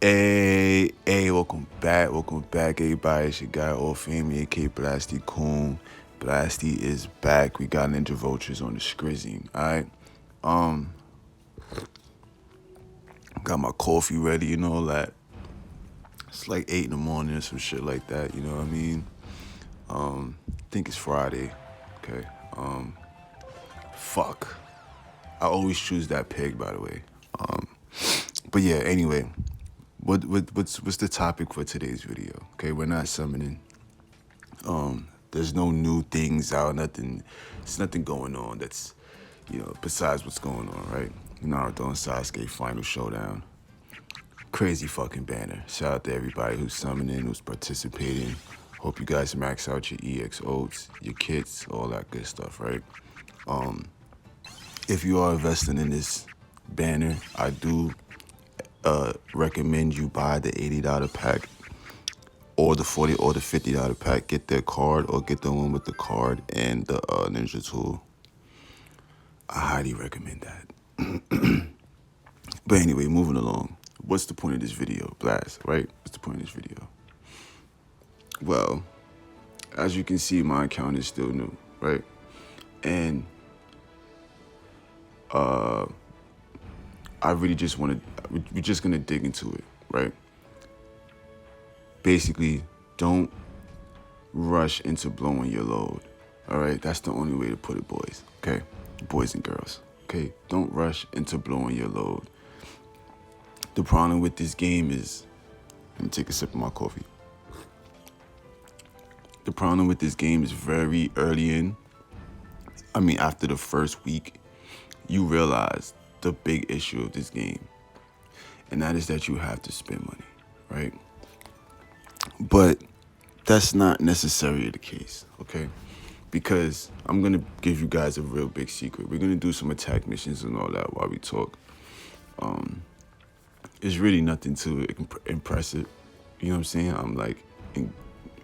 Hey, welcome back, everybody. It's your guy, All Family, aka Blasty Coon. Blasty is back. We got Ninja Vultures on the scrizzy, alright? Got my coffee ready, you know, like, it's like 8 in the morning or some shit like that, you know what I mean? I think it's Friday, okay? Fuck. I always choose that pig, by the way. But yeah, anyway, what's the topic for today's video? Okay, we're not summoning. There's no new things out, nothing. There's nothing going on that's, besides what's going on, right? Naruto and Sasuke final showdown. Crazy fucking banner. Shout out to everybody who's summoning, who's participating. Hope you guys max out your EXOs, your kits, all that good stuff, right? If you are investing in this banner, I do recommend you buy the $80 pack or the $40 or the $50 pack. Get their card or get the one with the card and the ninja tool. I highly recommend that. But anyway, moving along. What's the point of this video? Blast, right? What's the point of this video? Well, as you can see, my account is still new, right? And I really just want to, we're just going to dig into it, right? Basically, don't rush into blowing your load, all right? That's the only way to put it, boys, okay? Boys and girls, okay? Don't rush into blowing your load. The problem with this game is, let me take a sip of my coffee. The problem with this game is very early in. I mean, after the first week, you realize the big issue of this game. And that is that you have to spend money, right? But that's not necessarily the case, okay? Because I'm going to give you guys a real big secret. We're going to do some attack missions and all that while we talk. It's really nothing too impressive. You know what I'm saying? I'm like in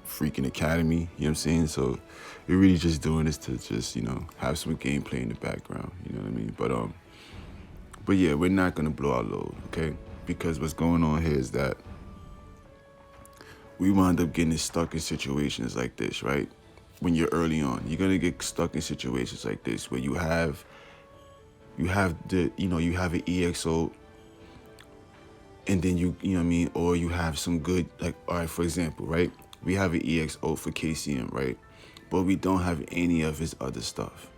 freaking academy, you know what I'm saying? So we're really just doing this to just, have some gameplay in the background, you know what I mean? But yeah, we're not going to blow our load, okay? Because what's going on here is that we wind up getting stuck in situations like this, right? When you're early on, you're going to get stuck in situations like this where you have an EXO, and then you know what I mean? Or you have some good, like, all right, for example, right? We have an EXO for KCM, right? But we don't have any of his other stuff,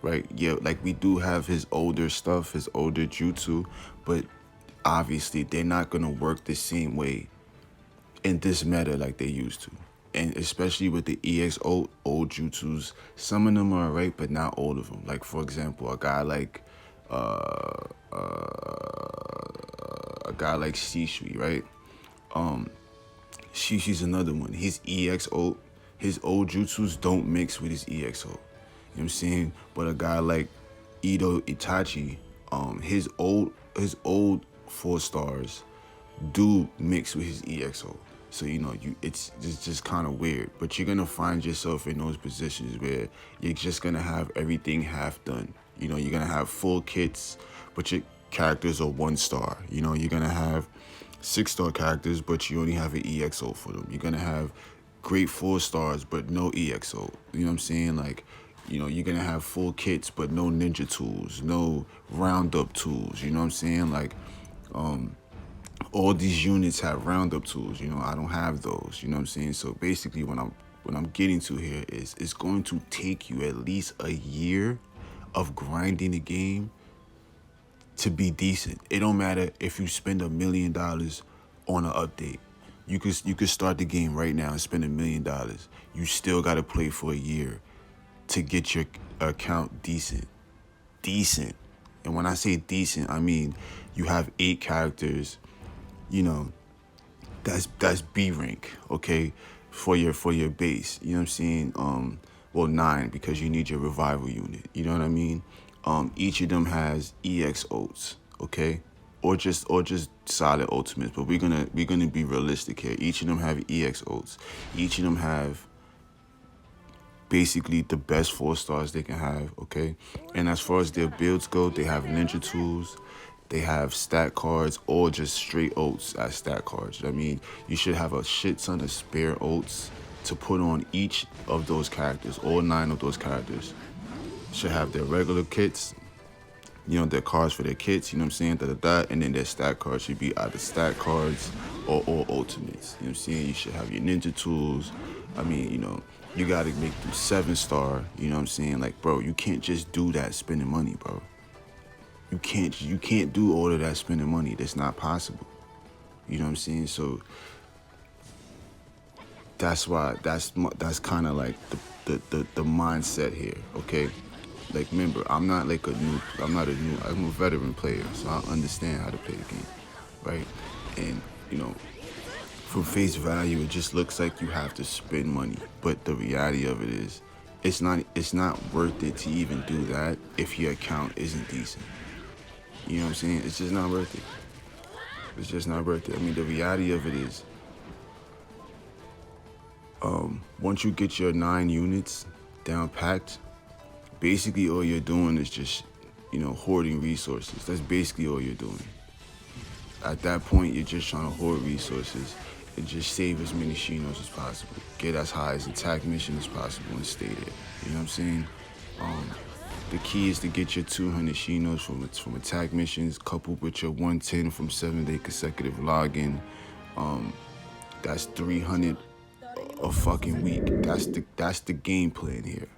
right? Yeah, like we do have his older stuff, his older jutsu, but obviously they're not going to work the same way in this meta like they used to. And especially with the EXO old jutsus, some of them are right, but not all of them. Like, for example, a guy like Shishui, right? Shishi's another one. His EXO, his old jutsus don't mix with his EXO. You know what I'm saying? But a guy like Ito Itachi, his old 4 stars do mix with his EXO. So, it's just kind of weird. But you're going to find yourself in those positions where you're just going to have everything half done. You're going to have full kits, but your characters are 1 star. You're going to have 6-star characters, but you only have an EXO for them. You're going to have great 4 stars, but no EXO. You know what I'm saying? Like, you're going to have full kits, but no ninja tools, no roundup tools. You know what I'm saying? Like, all these units have roundup tools. I don't have those. You know what I'm saying? So basically, what I'm getting to here is it's going to take you at least a year of grinding the game to be decent. It don't matter if you spend $1 million on an update. You could start the game right now and spend $1 million. You still got to play for a year to get your account decent. And when I say decent, I mean you have 8 characters. That's B rank, okay, for your base. You know what I'm saying? Well, 9 because you need your revival unit. You know what I mean? Each of them has EXOs, okay, or just solid ultimates. But we're gonna be realistic here. Each of them have EXOs. Each of them have basically the best 4 stars they can have, okay. And as far as their builds go, they have ninja tools. They have stat cards or just straight ults as stat cards. I mean, you should have a shit ton of spare ults to put on each of those characters. All 9 of those characters should have their regular kits, you know, their cards for their kits, you know what I'm saying, and then their stat cards should be either stat cards or ultimates, you know what I'm saying. You should have your ninja tools. I mean, you know, you gotta make them 7-star, you know what I'm saying. Like, bro, you can't just do that spending money, bro. You can't do all of that spending money. That's not possible. You know what I'm saying? So that's why that's kind of like the mindset here, okay? Like, remember, I'm a veteran player, so I understand how to play the game, right? And, you know, from face value, it just looks like you have to spend money. But the reality of it is, it's not worth it to even do that if your account isn't decent. You know what I'm saying? It's just not worth it. It's just not worth it. I mean, the reality of it is, once you get your 9 units down packed, basically all you're doing is just, you know, hoarding resources. That's basically all you're doing. At that point, you're just trying to hoard resources and just save as many Shinos as possible. Get as high as attack mission as possible and stay there. You know what I'm saying? The key is to get your 200 Shinos from attack missions, coupled with your 110 from 7-day consecutive login. That's 300 a fucking week. That's the game plan here.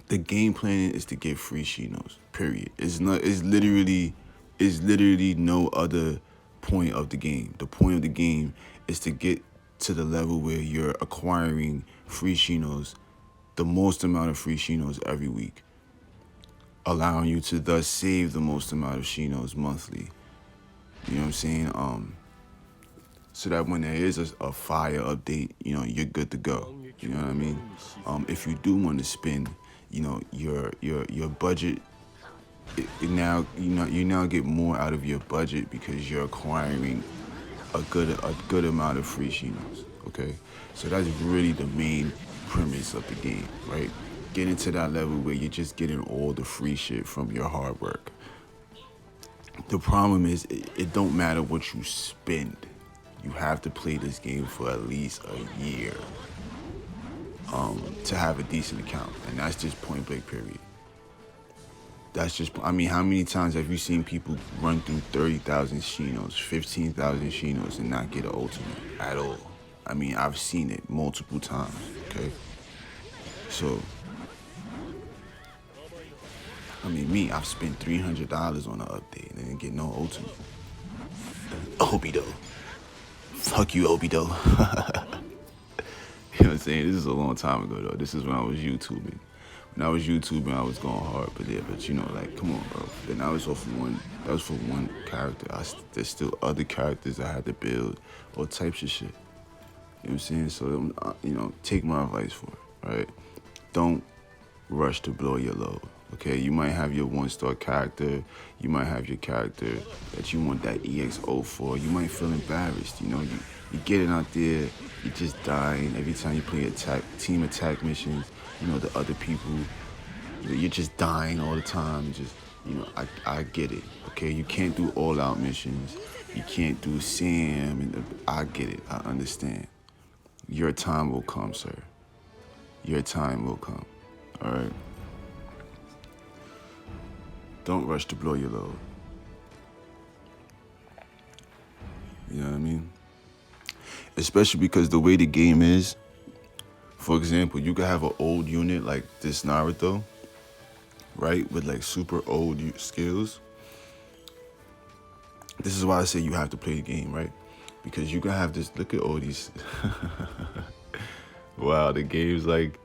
The game plan is to get free Shinos. Period. It's literally no other point of the game. The point of the game is to get to the level where you're acquiring free Shinos, the most amount of free Shinos every week, allowing you to thus save the most amount of Shinos monthly. You know what I'm saying? So that when there is a fire update, you know, you're good to go. You know what I mean? If you do want to spend, you know, your budget, you now get more out of your budget because you're acquiring a good amount of free Shinos. Okay, so that's really the main premise of the game, right? Getting to that level where you're just getting all the free shit from your hard work. The problem is, it don't matter what you spend. You have to play this game for at least a year to have a decent account, and that's just point blank period. That's just, I mean, how many times have you seen people run through 30,000 Shinos, 15,000 Shinos and not get an ultimate at all? I mean, I've seen it multiple times, okay? So, I mean, I've spent $300 on an update and didn't get no ultimate. Obito. Fuck you, Obito. You know what I'm saying? This is a long time ago, though. This is when I was YouTubing. When I was YouTubing, I was going hard, but you know, like, come on, bro. Then that was for one character. There's still other characters I had to build, all types of shit. You know what I'm saying? So, you know, take my advice for it, right? Don't rush to blow your load, okay? You might have your 1-star character. You might have your character that you want that EXO for. You might feel embarrassed, you know? You get it out there, you're just dying. Every time you play team attack missions, you know, the other people, you're just dying all the time. Just, you know, I get it, okay? You can't do all-out missions. You can't do Sam, and I get it. I understand. Your time will come, sir. Your time will come, all right? Don't rush to blow your load. You know what I mean? Especially because the way the game is, for example, you could have an old unit like this Naruto, right? With like super old skills. This is why I say you have to play the game, right? Because you can have this, look at all these. Wow, the game's like,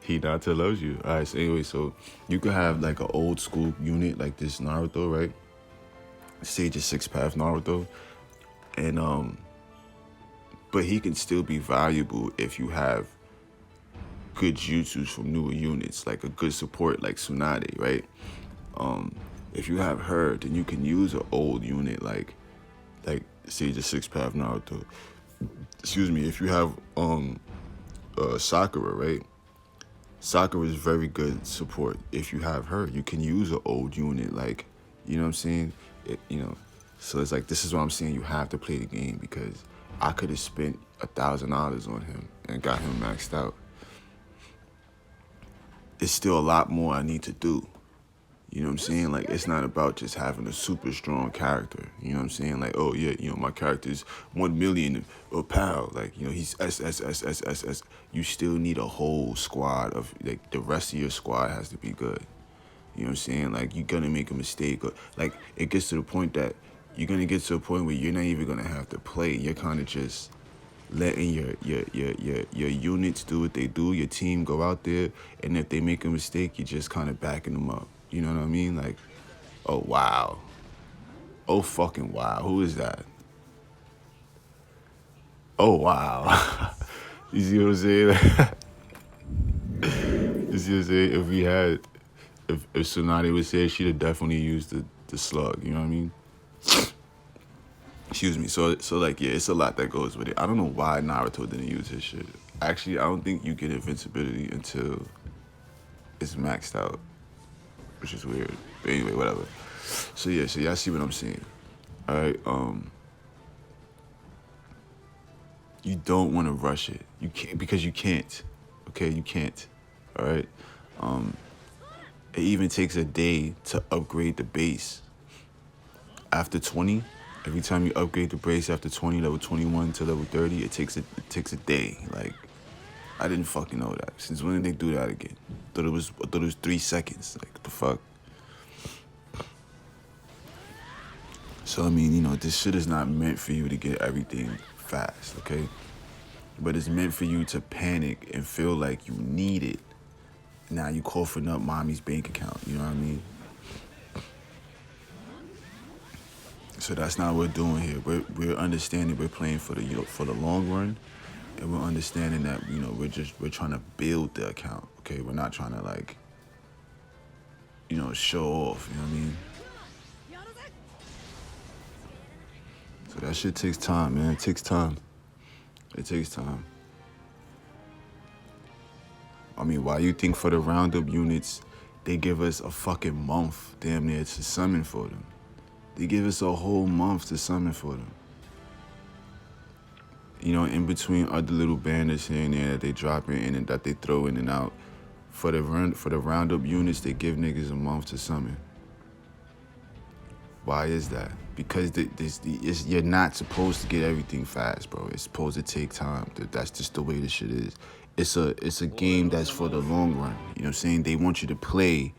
Hinata loves you. All right, so anyway, so you could have like an old school unit like this Naruto, right? Say just 6-path Naruto. And, but he can still be valuable if you have good jutsus from newer units, like a good support like Tsunade, right? If you have her, then you can use an old unit like say the 6-path Naruto. Excuse me, if you have Sakura, right? Sakura is very good support. If you have her, you can use an old unit like, you know what I'm saying? So it's like, this is what I'm saying. You have to play the game, because I could have spent $1,000 on him and got him maxed out. It's still a lot more I need to do. You know what I'm saying? Like, it's not about just having a super strong character. You know what I'm saying? Like, oh yeah, my character's 1 million a pound. Like, he's S. You still need a whole squad of, like, the rest of your squad has to be good. You know what I'm saying? Like, you're gonna make a mistake, or like, it gets to the point that you're gonna get to a point where you're not even gonna have to play. You're kind of just letting your units do what they do, your team go out there, and if they make a mistake, you're just kind of backing them up. You know what I mean? Like, oh wow, oh fucking wow, who is that? Oh wow, you see what I'm saying? You see what I'm saying? If we had, if Tsunade was here, she'd have definitely used the slug. You know what I mean? Excuse me. So like, yeah, it's a lot that goes with it. I don't know why Naruto didn't use his shit. Actually, I don't think you get invincibility until it's maxed out, which is weird. But anyway, whatever. So yeah, so y'all see what I'm saying. All right. You don't want to rush it. You can't, because you can't. Okay, you can't. All right. It even takes a day to upgrade the base. After 20, every time you upgrade the base after 20, level 21 to level 30, it takes a day. Like, I didn't fucking know that. Since when did they do that again? I thought it was 3 seconds. Like, what the fuck? So I mean, this shit is not meant for you to get everything fast, okay? But it's meant for you to panic and feel like you need it. Now you coughing up mommy's bank account, you know what I mean? So that's not what we're doing here. We're understanding we're playing for the long run, and we're understanding that we're trying to build the account. Okay, we're not trying to, like, show off. You know what I mean? So that shit takes time, man. It takes time. It takes time. I mean, why you think for the roundup units, they give us a fucking month damn near to summon for them? They give us a whole month to summon for them. In between other little banners here and there that they drop in and that they throw in and out. For the roundup units, they give niggas a month to summon. Why is that? Because you're not supposed to get everything fast, bro. It's supposed to take time. That's just the way this shit is. It's a game that's for the long run. You know what I'm saying? They want you to play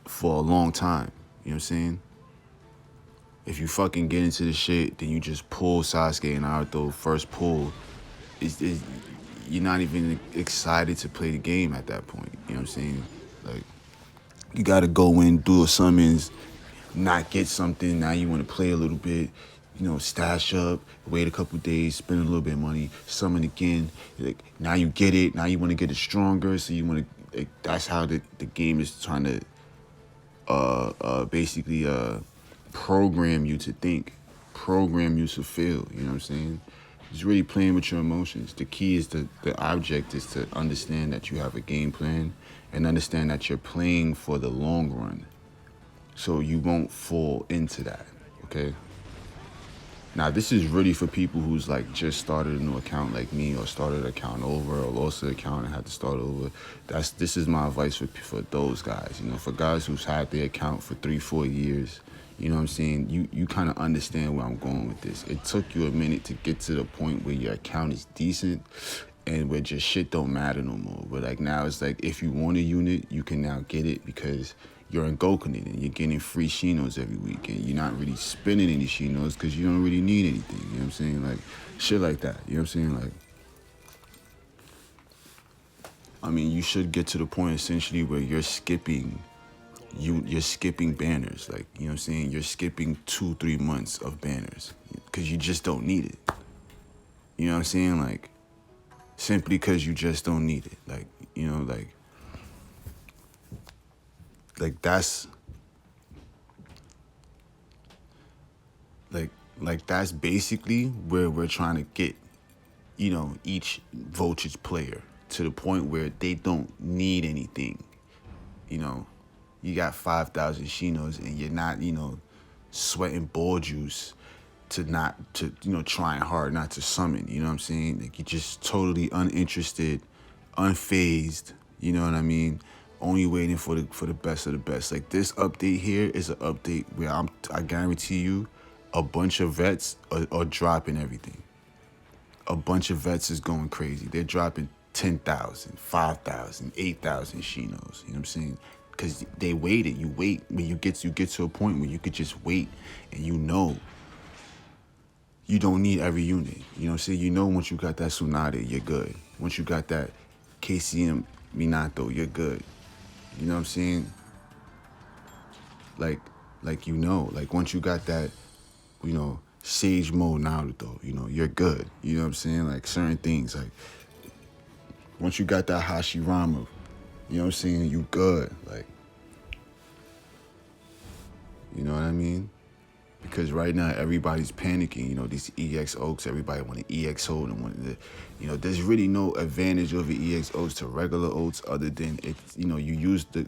for a long time. You know what I'm saying? If you fucking get into the shit, then you just pull Sasuke and Naruto first pull. You're not even excited to play the game at that point. You know what I'm saying? Like, you gotta go in, do a summons, not get something. Now you want to play a little bit, stash up, wait a couple days, spend a little bit of money, summon again. Like, now you get it. Now you want to get it stronger. So you want to. Like, that's how the game is trying to basically program you to think, program you to feel. You know what I'm saying? It's really playing with your emotions. The key is the object is to understand that you have a game plan and understand that you're playing for the long run. So you won't fall into that, okay? Now, this is really for people who's, like, just started a new account like me, or started an account over, or lost an account and had to start over. This is my advice for those guys, for guys who's had their account for 3-4 years. You know what I'm saying? You kind of understand where I'm going with this. It took you a minute to get to the point where your account is decent and where just shit don't matter no more. But, like, now it's like, if you want a unit, you can now get it because you're in Gokunin and you're getting free Shinos every week, and you're not really spending any Shinos because you don't really need anything. You know what I'm saying? Like, shit like that. You know what I'm saying? Like, I mean, you should get to the point essentially where you're skipping banners. Like, you know what I'm saying? You're skipping 2-3 months of banners because you just don't need it. You know what I'm saying? Like, simply because you just don't need it. Like, that's that's basically where we're trying to get, each Voltage player to the point where they don't need anything. You got 5,000 Shinos and you're not, sweating ball juice to not to trying hard not to summon. You know what I'm saying? Like you're just totally uninterested, unfazed. You know what I mean? Only waiting for the best of the best. Like this update here is an update where I guarantee you, a bunch of vets are dropping everything. A bunch of vets is going crazy. They're dropping 10,000, 5,000, 8,000 Shinos. You know what I'm saying? Because they waited. You wait when you get to a point where you could just wait, and you don't need every unit. You know what I'm saying? You know once you got that Tsunade, you're good. Once you got that KCM Minato, you're good. You know what I'm saying? Like once you got that, Sage Mode Naruto, you're good. You know what I'm saying? Like certain things, like once you got that Hashirama, you know what I'm saying? You good. Like, you know what I mean? Because right now everybody's panicking. These EX oaks, everybody want an EXO and want to, there's really no advantage over EX oats to regular oats other than it. You use the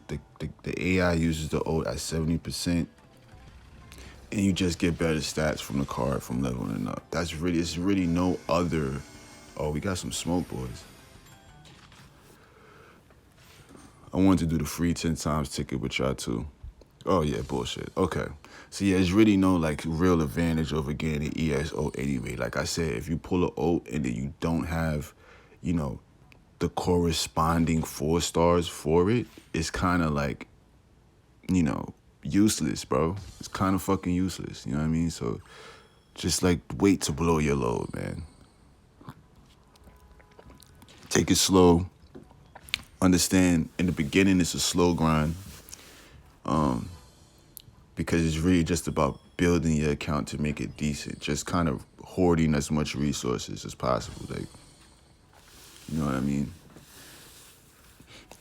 AI uses the oat at 70%. And you just get better stats from the card from leveling up. It's really no other. Oh, we got some smoke, boys. I wanted to do the free 10 times ticket with y'all too. Oh yeah, bullshit. Okay. So yeah, it's really no like real advantage over getting an EXO anyway. Like I said, if you pull an ult and then you don't have, the corresponding 4 stars for it, it's kind of like, useless, bro. It's kind of fucking useless. You know what I mean? So just like wait to blow your load, man. Take it slow. Understand in the beginning it's a slow grind. Because it's really just about building your account to make it decent. Just kind of hoarding as much resources as possible. Like, you know what I mean?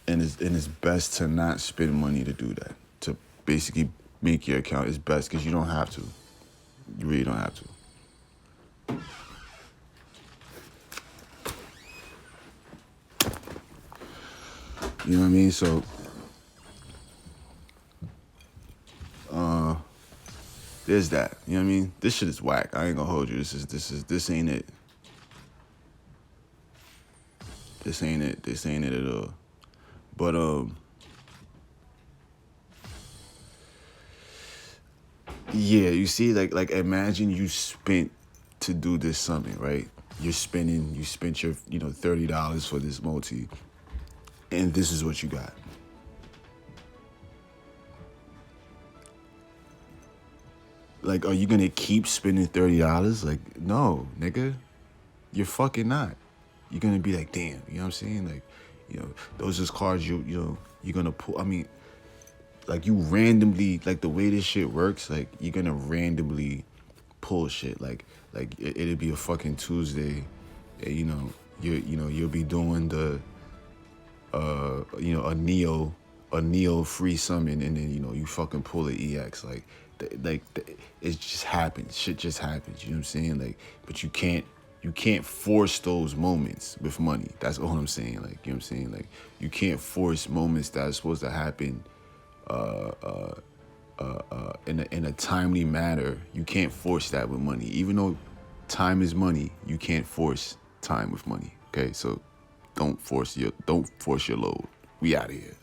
And it's best to not spend money to do that. To basically make your account is best because you don't have to. You really don't have to. You know what I mean? So, there's that. You know what I mean? This shit is whack. I ain't gonna hold you. This ain't it. This ain't it. This ain't it at all. But yeah, you see, like imagine you spent to do this summit, right? You spent your $30 for this multi, and this is what you got. Like, are you gonna keep spending $30? Like, no, nigga, you're fucking not. You're gonna be like, damn, you know what I'm saying? Like, those is cards you're gonna pull. I mean, like you randomly, like the way this shit works, like you're gonna randomly pull shit. Like it'll be a fucking Tuesday, and, you'll be doing the, a Neo free summon, and then you fucking pull an EX. It just happens. Shit just happens. You know what I'm saying? Like, but you can't force those moments with money. That's all I'm saying. Like, you know what I'm saying? Like, you can't force moments that are supposed to happen in a timely manner. You can't force that with money. Even though time is money, you can't force time with money. Okay, so don't force your load. We out of here.